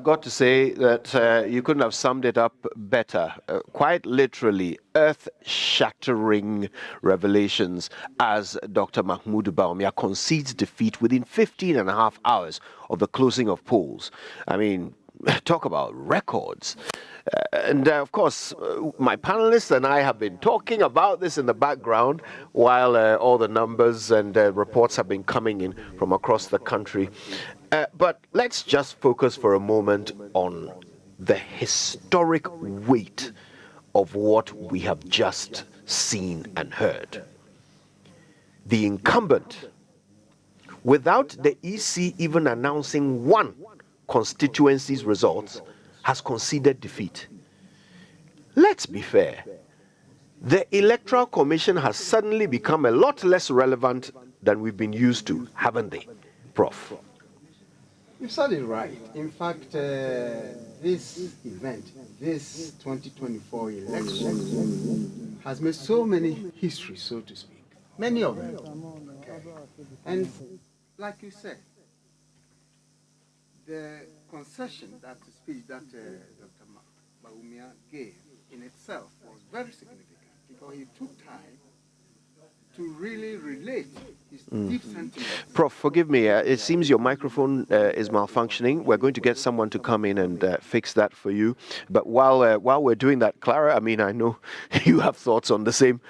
I've got to say that you couldn't have summed it up better. Quite literally, earth-shattering revelations as Dr. Mahmoud Bawumia concedes defeat within 15 and a half hours of the closing of polls. I mean, talk about records. Of course, my panelists and I have been talking about this in the background while all the numbers and reports have been coming in from across the country. But let's just focus for a moment on the historic weight of what we have just seen and heard. The incumbent, without the EC even announcing one constituency's results, has conceded defeat. Let's be fair. The Electoral Commission has suddenly become a lot less relevant than we've been used to, haven't they, Prof? You said it right. In fact, this event, this 2024 election, has made so many histories, so to speak. Many of them. Okay. And like you said, the concession, that speech that Dr. Bawumia gave in itself was very significant because he took time to really relate his deep sentiments. Prof, forgive me, it seems your microphone is malfunctioning. We're going to get someone to come in and fix that for you. But while we're doing that, Clara, I mean, I know you have thoughts on the same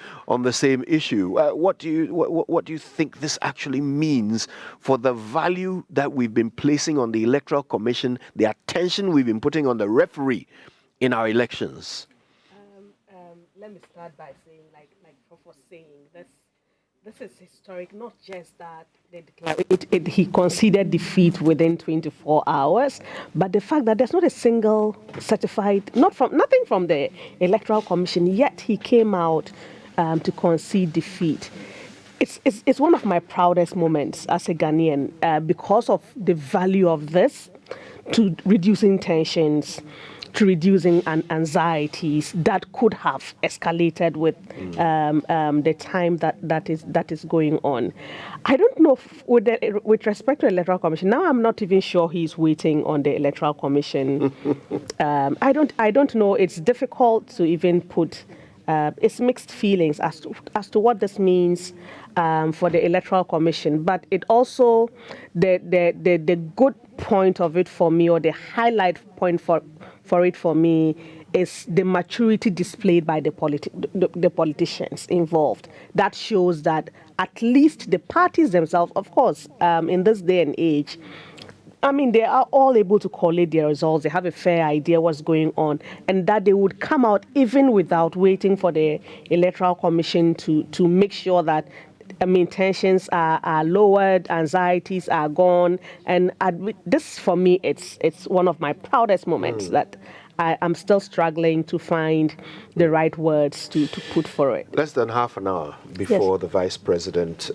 issue. What do you think this actually means for the value that we've been placing on the Electoral Commission, the attention we've been putting on the referee in our elections? Let me start by saying, like Prof was saying, this is historic, not just that he conceded defeat within 24 hours, but the fact that there's not a single certified, nothing from the Electoral Commission, yet he came out to concede defeat. It's one of my proudest moments as a Ghanaian because of the value of this to reducing tensions, to reducing with that could have escalated with the time that is going on. I don't know with respect to the Electoral Commission. Now I'm not even sure he's waiting on the Electoral Commission. I don't know. It's difficult to even put. It's mixed feelings as to what this means for the Electoral Commission. But it also the good point of it for me, or the highlight point for me, is the maturity displayed by the politicians involved. That shows that at least the parties themselves, of course, in this day and age, I mean, they are all able to collate their results. They have a fair idea what's going on, and that they would come out even without waiting for the Electoral Commission to make sure that, I mean, tensions are lowered, anxieties are gone, and this, for me, it's one of my proudest moments that I'm still struggling to find the right words to put for it. Less than half an hour before the Vice President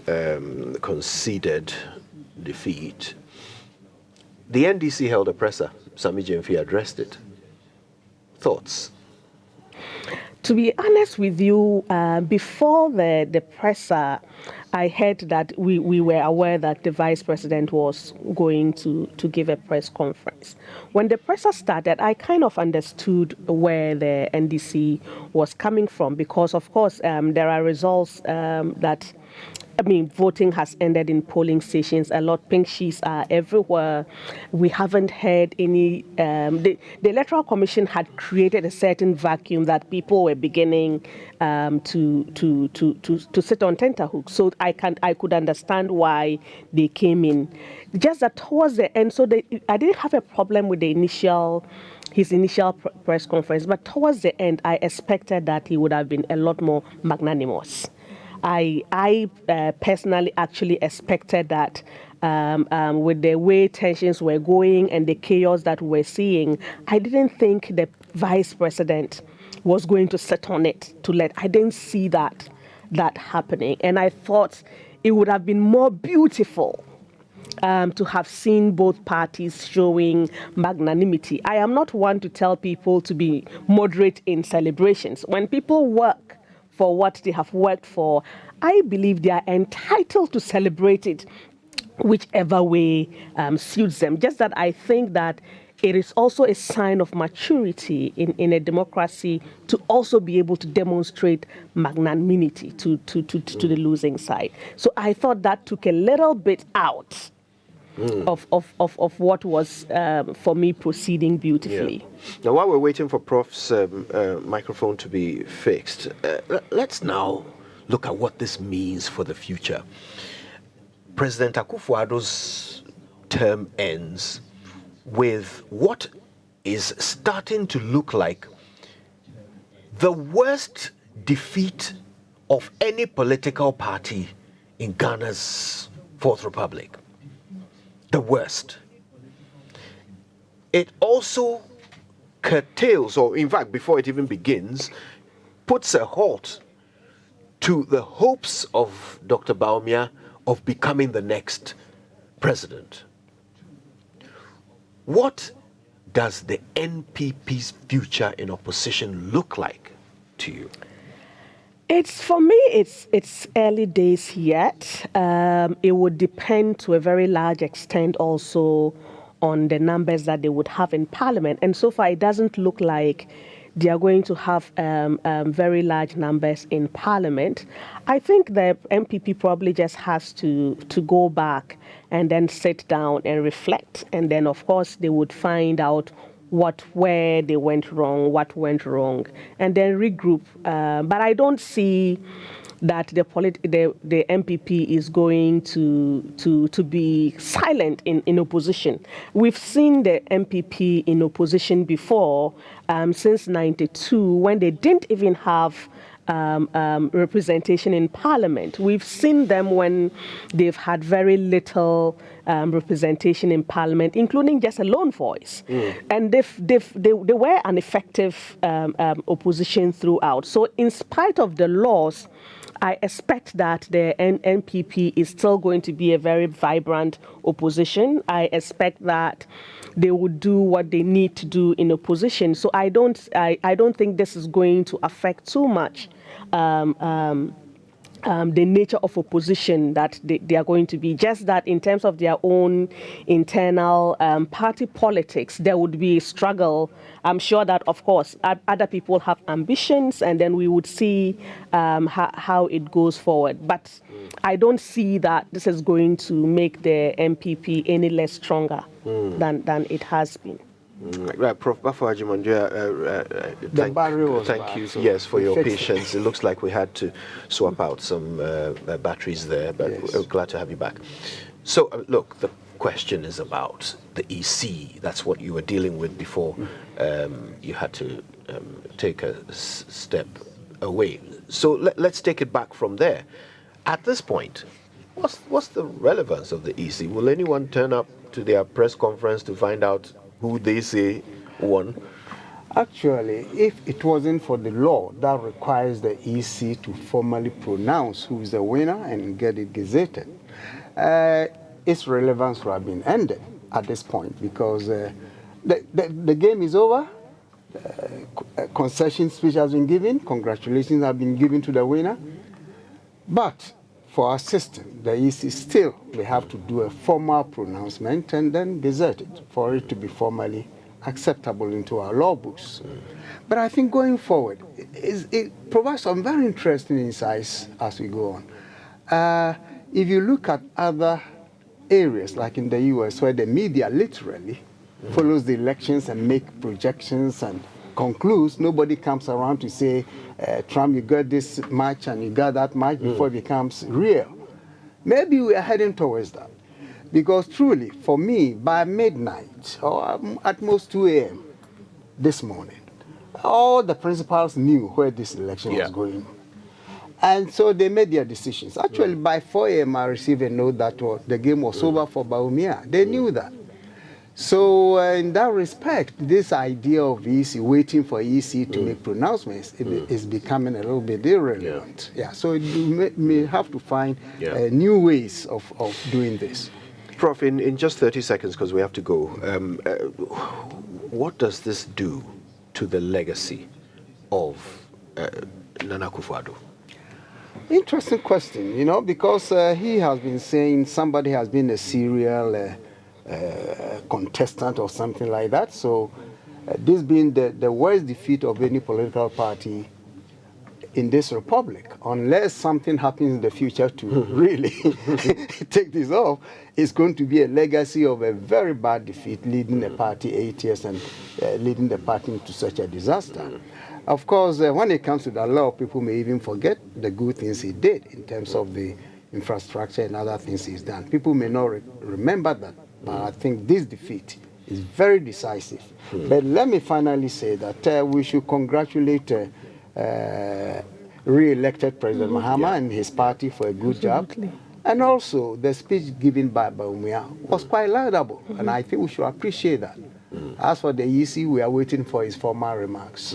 conceded defeat, the NDC held a presser. Sami Jemfi addressed it. Thoughts? To be honest with you, before the presser, I heard that we were aware that the Vice President was going to give a press conference. When the presser started, I kind of understood where the NDC was coming from because, of course, there are results that, I mean, voting has ended in polling stations. A lot pink sheets are everywhere. We haven't heard any. The Electoral Commission had created a certain vacuum that people were beginning to sit on tenterhooks. So I could understand why they came in. Just that towards the end, I didn't have a problem with his initial press conference, but towards the end, I expected that he would have been a lot more magnanimous. I personally actually expected that with the way tensions were going and the chaos that we're seeing, I didn't think the Vice President was going to sit on it I didn't see that happening. And I thought it would have been more beautiful to have seen both parties showing magnanimity. I am not one to tell people to be moderate in celebrations. When people work for what they have worked for, I believe they are entitled to celebrate it whichever way suits them. Just that I think that it is also a sign of maturity in a democracy to also be able to demonstrate magnanimity to the losing side. So I thought that took a little bit out of what was, for me, proceeding beautifully. Yeah. Now, while we're waiting for Prof's microphone to be fixed, let's now look at what this means for the future. President Akufo-Addo's term ends with what is starting to look like the worst defeat of any political party in Ghana's Fourth Republic. The worst. It also curtails, or in fact, before it even begins, puts a halt to the hopes of Dr. Bawumia of becoming the next president. What does the NPP's future in opposition look like to you? For me, it's early days yet. It would depend to a very large extent also on the numbers that they would have in Parliament. And so far, it doesn't look like they are going to have very large numbers in Parliament. I think the MPP probably just has to go back and then sit down and reflect. And then, of course, they would find out where they went wrong, what went wrong, and then regroup. But I don't see that the MPP is going to be silent in opposition. We've seen the MPP in opposition before, since '92, when they didn't even have representation in Parliament. We've seen them when they've had very little representation in Parliament, including just a lone voice. And they were an effective opposition throughout. So in spite of the laws, I expect that the NPP is still going to be a very vibrant opposition. I expect that they would do what they need to do in opposition. So I don't think this is going to affect too much the nature of opposition that they are going to be. Just that in terms of their own internal party politics, there would be a struggle. I'm sure that, of course, other people have ambitions, and then we would see how it goes forward. But I don't see that this is going to make the MPP any less stronger than it has been. Right, Prof. Bafo-Agyemang-Duah, thank you, so yes, for your patience. It looks like we had to swap out some batteries there, but yes, we're glad to have you back. So, look, the question is about the EC. That's what you were dealing with before you had to take a step away. So let's take it back from there. At this point, what's the relevance of the EC? Will anyone turn up to their press conference to find out who they say won? Actually, if it wasn't for the law that requires the EC to formally pronounce who is the winner and get it gazetted, its relevance would have been ended at this point, because the game is over. Concession speech has been given. Congratulations have been given to the winner. But for our system, the EC still, they have to do a formal pronouncement and then gazette it for it to be formally acceptable into our law books. But I think going forward, it provides some very interesting insights as we go on. If you look at other areas, like in the US, where the media literally follows the elections and make projections and concludes, nobody comes around to say, Trump, you got this much and you got that much before it becomes real. Maybe we are heading towards that. Because truly, for me, by midnight, or at most 2 a.m. this morning, all the principals knew where this election was going. And so they made their decisions. Actually, by 4 a.m., I received a note that the game was over for Bawumia. They knew that. So in that respect, this idea of EC, waiting for EC to make pronouncements, is becoming a little bit irrelevant. So you may have to find new ways of doing this. Prof, in just 30 seconds, because we have to go, what does this do to the legacy of Nana Akufo-Addo? Interesting question, because he has been saying somebody has been a serial contestant or something like that. So this being the worst defeat of any political party in this republic, unless something happens in the future to really take this off, it's going to be a legacy of a very bad defeat, leading the party 8 years and leading the party into such a disaster. Of course, when it comes to that, a lot of people may even forget the good things he did in terms of the infrastructure and other things he's done. People may not remember that, but I think this defeat is very decisive. But let me finally say that we should congratulate re-elected President Mahama and his party for a good job. And also, the speech given by Bawumia was quite laudable, and I think we should appreciate that. As for the EC, we are waiting for his formal remarks.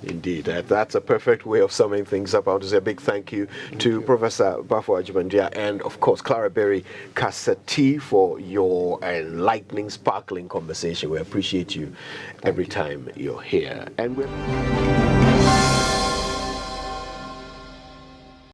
Indeed, that's a perfect way of summing things up. I want to say a big thank you to Professor Bafo Ajibandia and, of course, Clara Berry Kasati for your enlightening, sparkling conversation. We appreciate you every time you're here. And we're